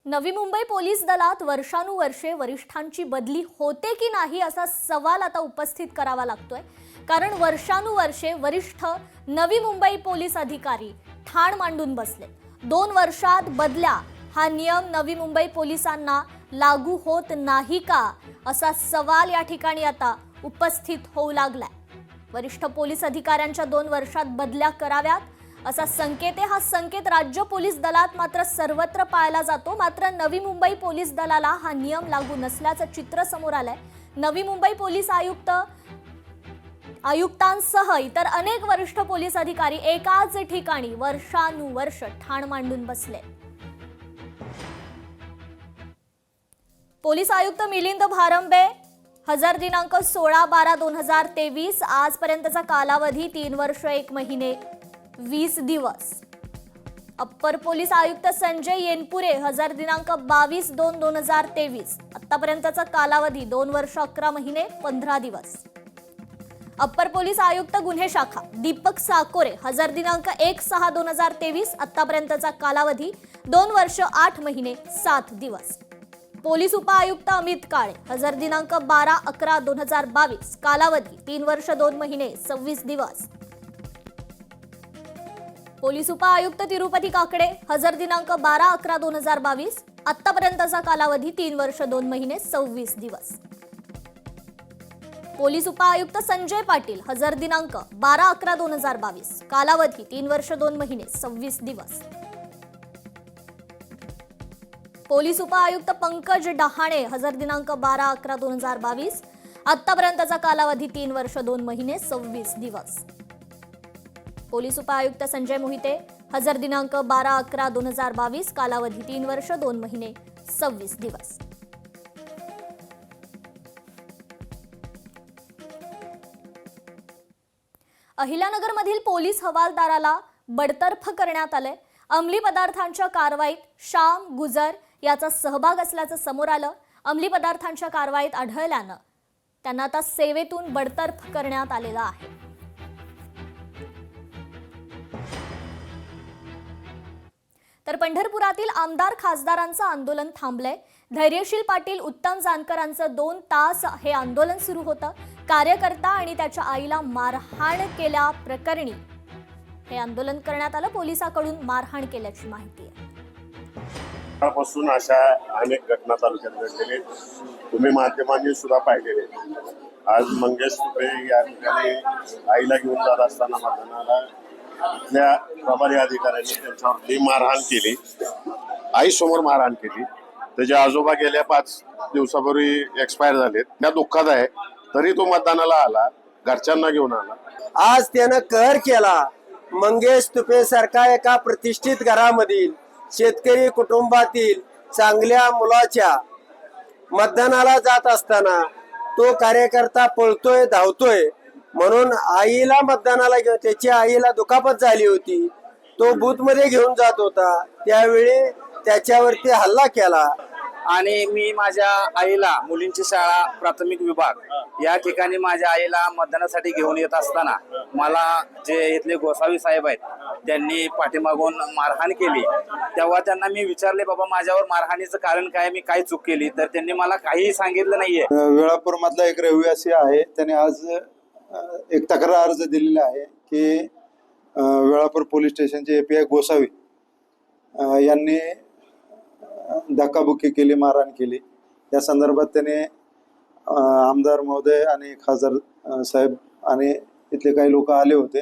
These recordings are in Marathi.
नवी मुंबई पोलीस दलात वर्षानुवर्षे वरिष्ठांची बदली होते की नाही असा सवाल आता उपस्थित करावा लागतोय। कारण वर्षानुवर्षे वरिष्ठ नवी मुंबई पोलीस अधिकारी ठाण मांडून बसले। 2 वर्षात बदल्या हा नियम नवी मुंबई पोलिसांना लागू होत नाही का असा सवाल या ठिकाणी आता उपस्थित होऊ लागलाय। वरिष्ठ पोलीस अधिकाऱ्यांच्या 2 वर्षात बदल्या कराव्यात असा संकेत आहे। हा संकेत राज्य पोलीस दलात मात्र सर्वत्र पाळला जातो। मात्र नवी मुंबई पोलीस दलाला हा नियम लागू नसल्याचं चित्र समोर आलंय। नवी मुंबई पोलीस आयुक्तांसह इतर अनेक वरिष्ठ पोलीस अधिकारी एकाच ठिकाणी वर्षानुवर्ष ठाण मांडून बसले। पोलीस आयुक्त मिलिंद भारंबे हजर दिनांक 16/12/2023 आजपर्यंतचा कालावधी 3 वर्ष 1 महिने 20 दिवस। अप्पर पोलीस आयुक्त संजय येनपुरे हजर दिनांक 22/2/2023 आतापर्यंतचा कालावधी 2 वर्ष 11 महिने 15 दिवस। अप्पर पोलीस आयुक्त गुन्हे शाखा दीपक साकोरे हजर दिनांक 1/6/2023 आतापर्यंतचा कालावधी 2 वर्ष 8 महिने 7 दिवस। पोलीस उपायुक्त अमित काळे हजर दिनांक 12/11/2022 कालावधी 3 वर्ष 2 महिने 26 दिवस। पोलीस उपायुक्त तिरुपती काकडे हजर दिनांक 12/11/2022 आतापर्यंतचा कालावधी 3 वर्ष 2 महिने 26 दिवस। पोलीस उपायुक्त संजय पाटील हजर दिनांक 12/11/2022 कालावधी 3 वर्ष 2 महिने 26 दिवस। पोलीस उपायुक्त पंकज डहाणे हजर दिनांक 12/11/2022 आतापर्यंतचा कालावधी 3 वर्ष 2 महिने 26 दिवस। पोलीस उपायुक्त संजय मोहिते हजर दिनांक 12/11/2022 कालावधी 3 वर्ष 2 महिने 26 दिवस। अहिल्यानगर मधील पोलीस हवालदाराला बडतर्फ करण्यात आले। अंमली पदार्थांच्या कारवाईत श्याम गुजर याचा सहभाग असल्याचं समोर आलं। अंमली पदार्थांच्या कारवाईत आढळल्यानं त्यांना आता सेवेतून बडतर्फ करण्यात आलेलं आहे। तर पंढरपुरातील आमदार खासदारांचं आंदोलन थांबलंय। धैर्यशील पाटील उत्तम जानकरांचं 2 तास हे आंदोलन सुरू होतं। कार्यकर्ता आणि त्याच्या आईला मारहाण केल्या प्रकरणी हे आंदोलन करण्यात आलं। पोलिसांकडून मारहाण केल्याची माहिती आहे। पासून अशा अनेक घटना तालुक्यात घडलेले तुम्ही माध्यमांनी सुद्धा पाहिलेले। आज मंगेश तुपे या ठिकाणी आईला घेऊन जात असताना मतदानाला इथल्या प्रभारी अधिकाऱ्यांनी त्यांच्यावरती मारहाण केली। आई समोर मारहाण केली। त्याचे आजोबा गेल्या 5 दिवसापूर्वी एक्सपायर झालेत। त्या दुःखात आहे तरी तो मतदानाला आला, घरच्यांना घेऊन आला। आज त्यानं कहर केला। मंगेश तुपे सारखा एका प्रतिष्ठित घरामधील शेतकरी कुटुंबातील चांगल्या मुलाच्या मतदानाला जात असताना तो कार्यकर्ता पळतोय धावतोय म्हणून आईला मतदानाला घेऊन त्याच्या आईला दुखापत झाली होती। तो बूथ मध्ये घेऊन जात होता त्यावेळी त्याच्यावरती हल्ला केला। आणि मी माझ्या आईला मुलींची शाळा प्राथमिक विभाग या ठिकाणी माझ्या आईला मतदानासाठी घेऊन येत असताना मला जे इथले गोसावी साहेब आहेत त्यांनी पाठीमागून मारहाण केली। तेव्हा त्यांना मी विचारले, बाबा माझ्यावर मारहाणीचं कारण काय, मी काय चूक केली? तर त्यांनी मला काहीही सांगितलं नाहीये। वेळापूर मधला एक रहिवासी आहे, त्याने आज एक तक्रार अर्ज दिलेला आहे की वेळापूर पोलीस स्टेशनचे API गोसावी यांनी धक्काबुक्की केली, मारहाण केली। या संदर्भात त्याने आमदार महोदय आणि खासदार साहेब आणि इथले काही लोक आले होते।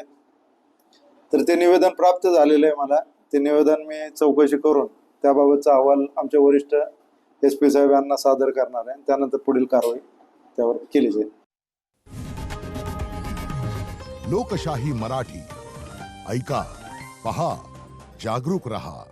तर ते निवेदन प्राप्त झालेलं आहे मला। ते निवेदन मी चौकशी करून त्याबाबतचा अहवाल आमच्या वरिष्ठ SP साहेब यांना सादर करणार आहे। त्यानंतर पुढील कारवाई त्यावर केली जाईल। लोकशाही मराठी ऐका, पहा, जागरूक रहा।